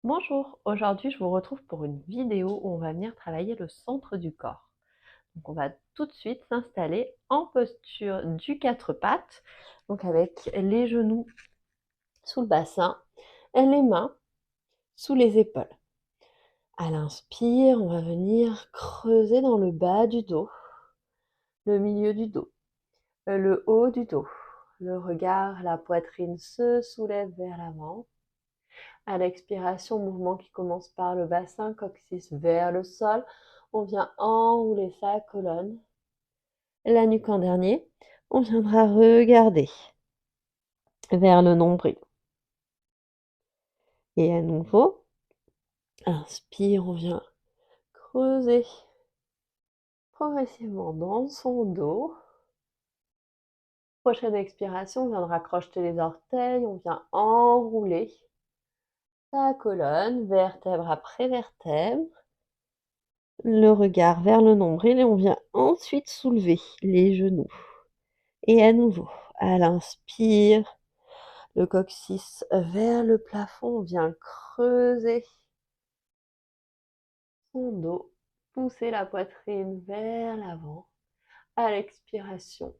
Bonjour, aujourd'hui je vous retrouve pour une vidéo où on va venir travailler le centre du corps. Donc on va tout de suite s'installer en posture du quatre pattes, donc avec les genoux sous le bassin et les mains sous les épaules. À l'inspire, on va venir creuser dans le bas du dos, le milieu du dos, le haut du dos. Le regard, la poitrine se soulève vers l'avant. À l'expiration, mouvement qui commence par le bassin, coccyx vers le sol. On vient enrouler sa colonne. La nuque en dernier. On viendra regarder vers le nombril. Et à nouveau, inspire, on vient creuser progressivement dans son dos. Prochaine expiration, on viendra crocheter les orteils. On vient enrouler sa colonne, vertèbre après vertèbre. Le regard vers le nombril et on vient ensuite soulever les genoux. Et à nouveau, à l'inspire, le coccyx vers le plafond, on vient creuser son dos, pousser la poitrine vers l'avant. À l'expiration,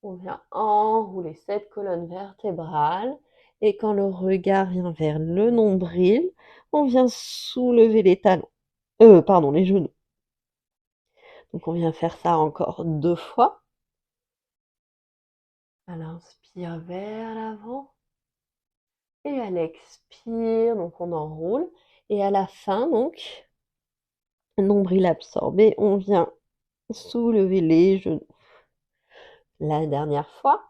on vient enrouler cette colonne vertébrale et quand le regard vient vers le nombril, on vient soulever les talons. Pardon, les genoux. Donc on vient faire ça encore 2 fois. À l'inspire vers l'avant. Et à l'expire, donc on enroule. Et à la fin, donc, nombril absorbé, on vient soulever les genoux. La dernière fois.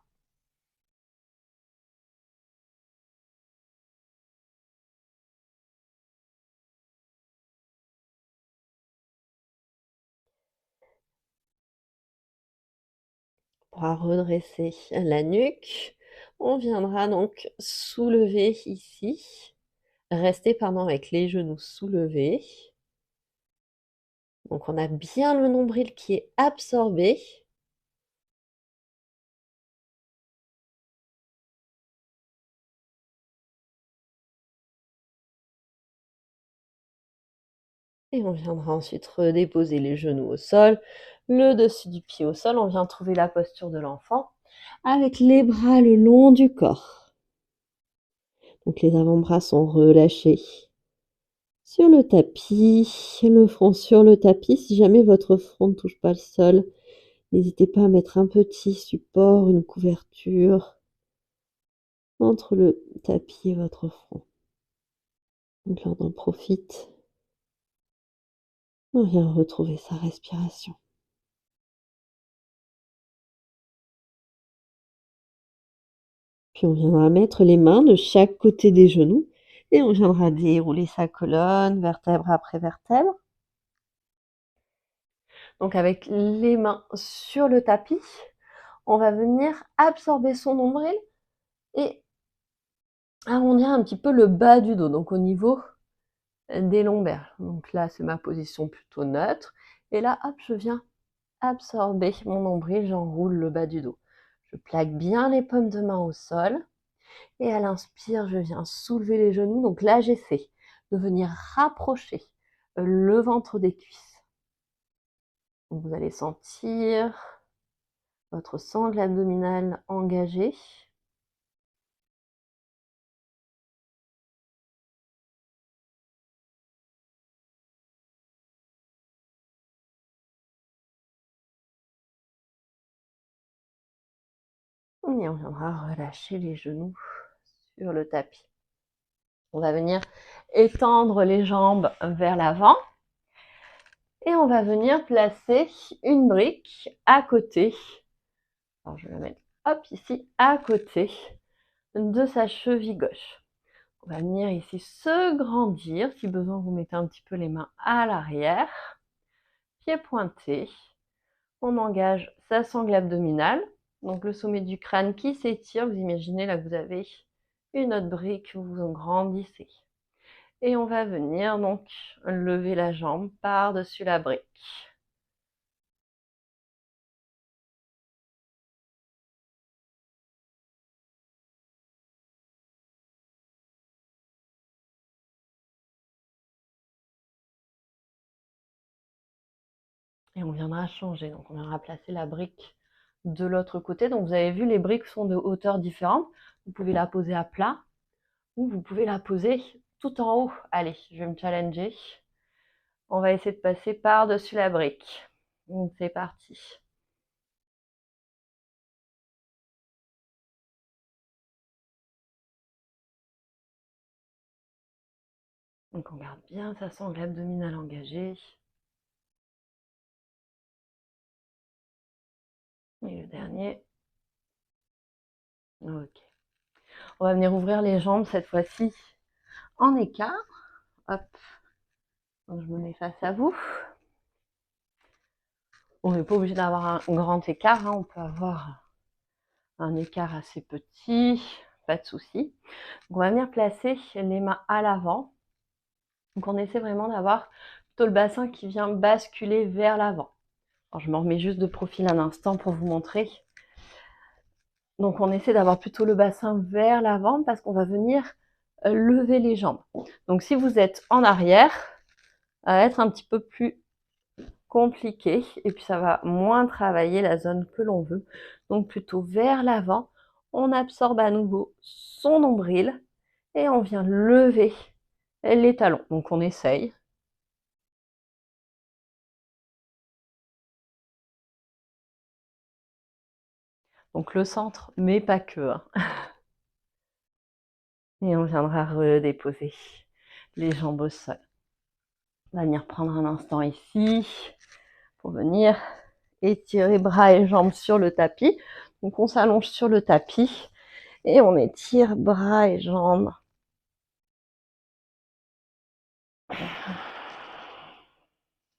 On pourra redresser la nuque. On viendra donc soulever ici. Rester, pardon, avec les genoux soulevés. Donc on a bien le nombril qui est absorbé. Et on viendra ensuite redéposer les genoux au sol, le dessus du pied au sol. On vient trouver la posture de l'enfant avec les bras le long du corps. Donc les avant-bras sont relâchés sur le tapis, le front sur le tapis. Si jamais votre front ne touche pas le sol, n'hésitez pas à mettre un petit support, une couverture entre le tapis et votre front. Donc là, on en profite. On vient retrouver sa respiration. Puis on viendra mettre les mains de chaque côté des genoux et on viendra dérouler sa colonne, vertèbre après vertèbre. Donc avec les mains sur le tapis, on va venir absorber son nombril et arrondir un petit peu le bas du dos, donc au niveau des lombaires. Donc là, c'est ma position plutôt neutre. Et là, hop, je viens absorber mon nombril, j'enroule le bas du dos. Je plaque bien les paumes de main au sol. Et à l'inspire, je viens soulever les genoux. Donc là, j'essaie de venir rapprocher le ventre des cuisses. Donc vous allez sentir votre sangle abdominale engagée. Et on viendra relâcher les genoux sur le tapis. On va venir étendre les jambes vers l'avant. Et on va venir placer une brique à côté. Alors je vais la mettre hop ici à côté de sa cheville gauche. On va venir ici se grandir. Si besoin, vous mettez un petit peu les mains à l'arrière. Pieds pointés. On engage sa sangle abdominale. Donc le sommet du crâne qui s'étire. Vous imaginez là que vous avez une autre brique, vous vous grandissez. Et on va venir donc lever la jambe par-dessus la brique. Et on viendra changer. Donc on viendra placer la brique de l'autre côté. Donc vous avez vu, les briques sont de hauteurs différentes. Vous pouvez la poser à plat ou vous pouvez la poser tout en haut. Allez, je vais me challenger. On va essayer de passer par-dessus la brique. Donc c'est parti. Donc on garde bien sa sangle abdominale engagée. Et le dernier. Ok. On va venir ouvrir les jambes cette fois-ci en écart. Hop. Donc je me mets face à vous. On n'est pas obligé d'avoir un grand écart, hein. On peut avoir un écart assez petit, pas de souci. Donc on va venir placer les mains à l'avant. Donc on essaie vraiment d'avoir plutôt le bassin qui vient basculer vers l'avant. Alors je m'en remets juste de profil un instant pour vous montrer. Donc on essaie d'avoir plutôt le bassin vers l'avant parce qu'on va venir lever les jambes. Donc si vous êtes en arrière, ça va être un petit peu plus compliqué et puis ça va moins travailler la zone que l'on veut. Donc plutôt vers l'avant, on absorbe à nouveau son nombril et on vient lever les talons. Donc on essaye. Donc le centre, mais pas que, hein. Et on viendra redéposer les jambes au sol. On va venir prendre un instant ici pour venir étirer bras et jambes sur le tapis. Donc on s'allonge sur le tapis et on étire bras et jambes.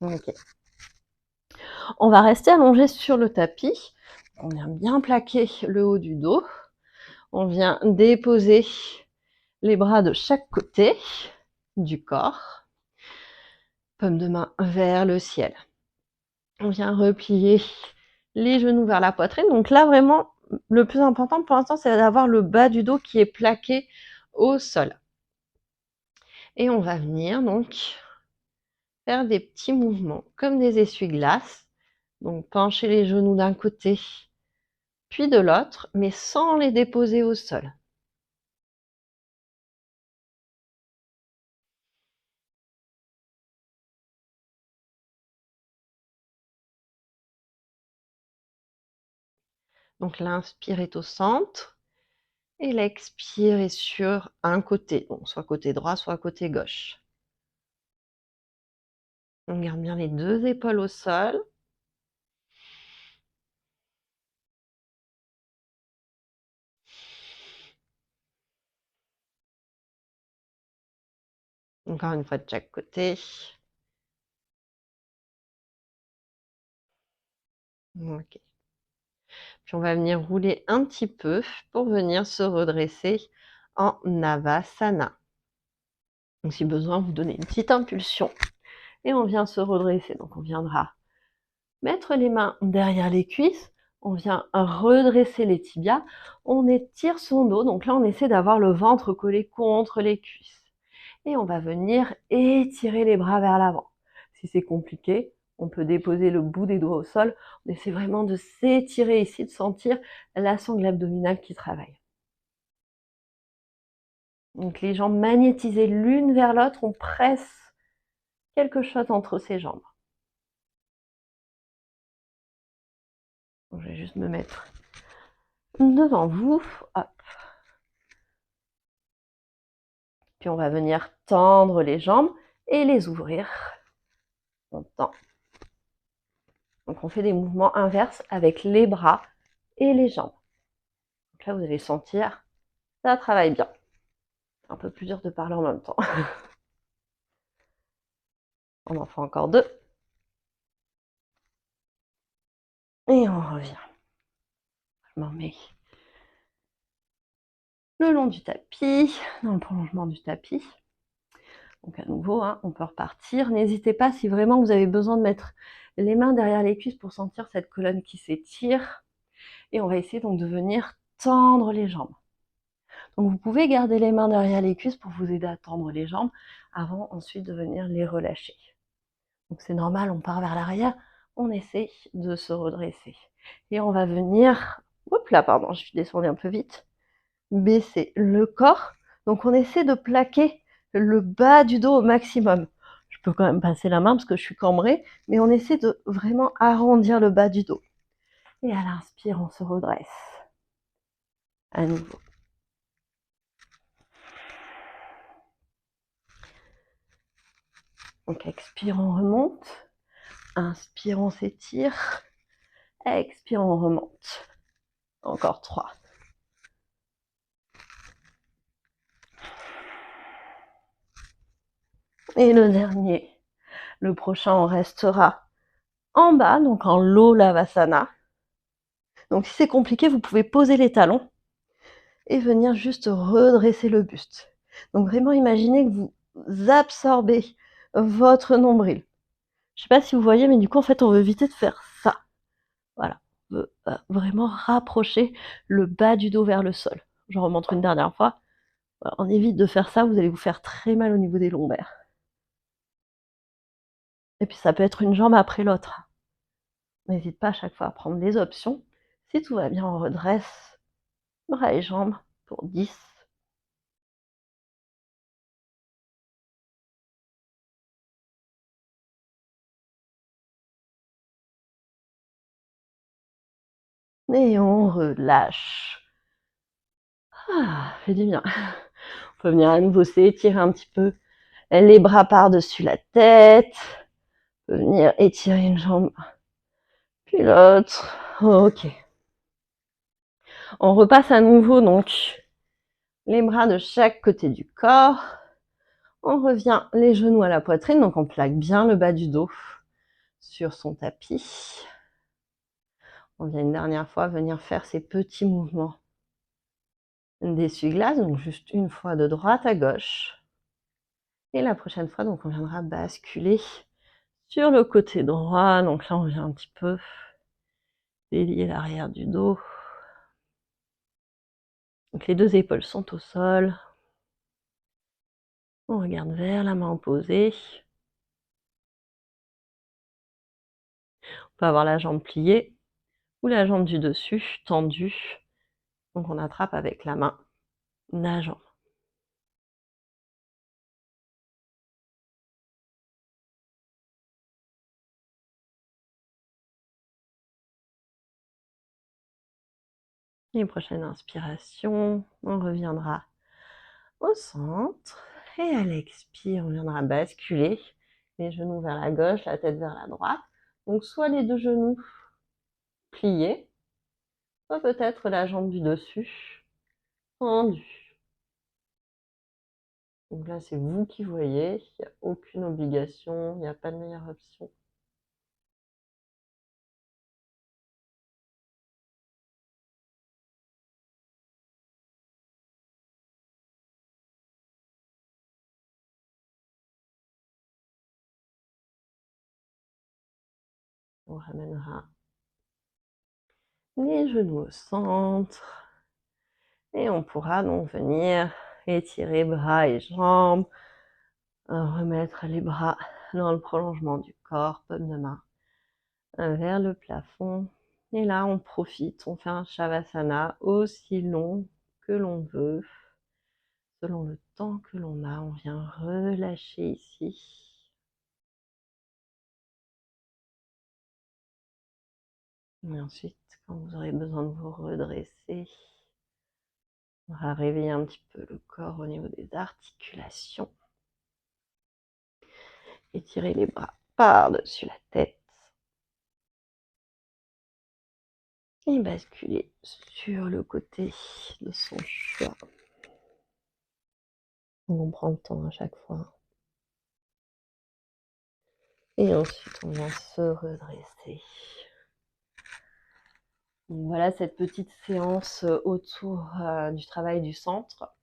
Ok. On va rester allongé sur le tapis. On vient bien plaquer le haut du dos. On vient déposer les bras de chaque côté du corps. Paume de main vers le ciel. On vient replier les genoux vers la poitrine. Donc là, vraiment, le plus important pour l'instant, c'est d'avoir le bas du dos qui est plaqué au sol. Et on va venir donc faire des petits mouvements comme des essuie-glaces. Donc pencher les genoux d'un côté, puis de l'autre, mais sans les déposer au sol. Donc l'inspire est au centre et l'expire est sur un côté, donc soit côté droit, soit côté gauche. On garde bien les deux épaules au sol. Encore une fois de chaque côté. Ok. Puis on va venir rouler un petit peu pour venir se redresser en Navasana. Donc si besoin, vous donnez une petite impulsion et on vient se redresser. Donc on viendra mettre les mains derrière les cuisses, on vient redresser les tibias, on étire son dos. Donc là, on essaie d'avoir le ventre collé contre les cuisses. Et on va venir étirer les bras vers l'avant. Si c'est compliqué, on peut déposer le bout des doigts au sol. On essaie vraiment de s'étirer ici, de sentir la sangle abdominale qui travaille. Donc les jambes magnétisées l'une vers l'autre, on presse quelque chose entre ces jambes. Donc, je vais juste me mettre devant vous. Hop. Puis on va venir tendre les jambes et les ouvrir. On tend. Donc on fait des mouvements inverses avec les bras et les jambes. Donc là, vous allez sentir, ça travaille bien. C'est un peu plus dur de parler en même temps. On en fait encore deux. Et on revient. Je m'en mets le long du tapis, dans le prolongement du tapis. Donc à nouveau, hein, on peut repartir. N'hésitez pas si vraiment vous avez besoin de mettre les mains derrière les cuisses pour sentir cette colonne qui s'étire. Et on va essayer donc de venir tendre les jambes. Donc vous pouvez garder les mains derrière les cuisses pour vous aider à tendre les jambes avant ensuite de venir les relâcher. Donc c'est normal, on part vers l'arrière. on essaie de se redresser. Et on va venir, hop là, pardon, je suis descendue un peu vite, baisser le corps. Donc on essaie de plaquer le bas du dos au maximum. Je peux quand même passer la main parce que je suis cambrée, mais on essaie de vraiment arrondir le bas du dos. Et à l'inspire, on se redresse. À nouveau. Donc expire, on remonte. Inspire, on s'étire. Expire, on remonte. Encore 3. Et le dernier. Le prochain, on restera en bas, donc en low lavasana. Donc si c'est compliqué, vous pouvez poser les talons et venir juste redresser le buste. Donc vraiment imaginez que vous absorbez votre nombril. Je sais pas si vous voyez, mais du coup en fait on veut éviter de faire ça. Voilà, on veut vraiment rapprocher le bas du dos vers le sol. Je remontre une dernière fois. Voilà, on évite de faire ça, vous allez vous faire très mal au niveau des lombaires. Et puis ça peut être une jambe après l'autre. N'hésite pas à chaque fois à prendre des options. Si tout va bien, on redresse bras et jambes pour 10. Et on relâche. Ah, fait du bien. On peut venir à nouveau s'étirer un petit peu les bras par-dessus la tête. On peut venir étirer une jambe, puis l'autre. Ok. On repasse à nouveau donc les bras de chaque côté du corps. On revient les genoux à la poitrine, donc on plaque bien le bas du dos sur son tapis. On vient une dernière fois venir faire ces petits mouvements d'essuie-glace, donc juste une fois de droite à gauche. Et la prochaine fois, donc on viendra basculer sur le côté droit. Donc là, on vient un petit peu délier l'arrière du dos. Donc les deux épaules sont au sol. On regarde vers la main opposée. On peut avoir la jambe pliée ou la jambe du dessus tendue. Donc on attrape avec la main la jambe. Et prochaine inspiration, on reviendra au centre. Et à l'expire, on viendra basculer les genoux vers la gauche, la tête vers la droite. Donc soit les deux genoux pliés, soit peut-être la jambe du dessus tendue. Donc là, c'est vous qui voyez, il n'y a aucune obligation, il n'y a pas de meilleure option. On ramènera les genoux au centre. Et on pourra donc venir étirer bras et jambes, remettre les bras dans le prolongement du corps, paume de main vers le plafond. Et là, on profite, on fait un Shavasana aussi long que l'on veut. Selon le temps que l'on a, on vient relâcher ici. Et ensuite, quand vous aurez besoin de vous redresser, on va réveiller un petit peu le corps au niveau des articulations. Étirer les bras par-dessus la tête. Et basculer sur le côté de son choix. On prend le temps à chaque fois. Et ensuite, on vient se redresser. Donc voilà cette petite séance autour du travail du centre.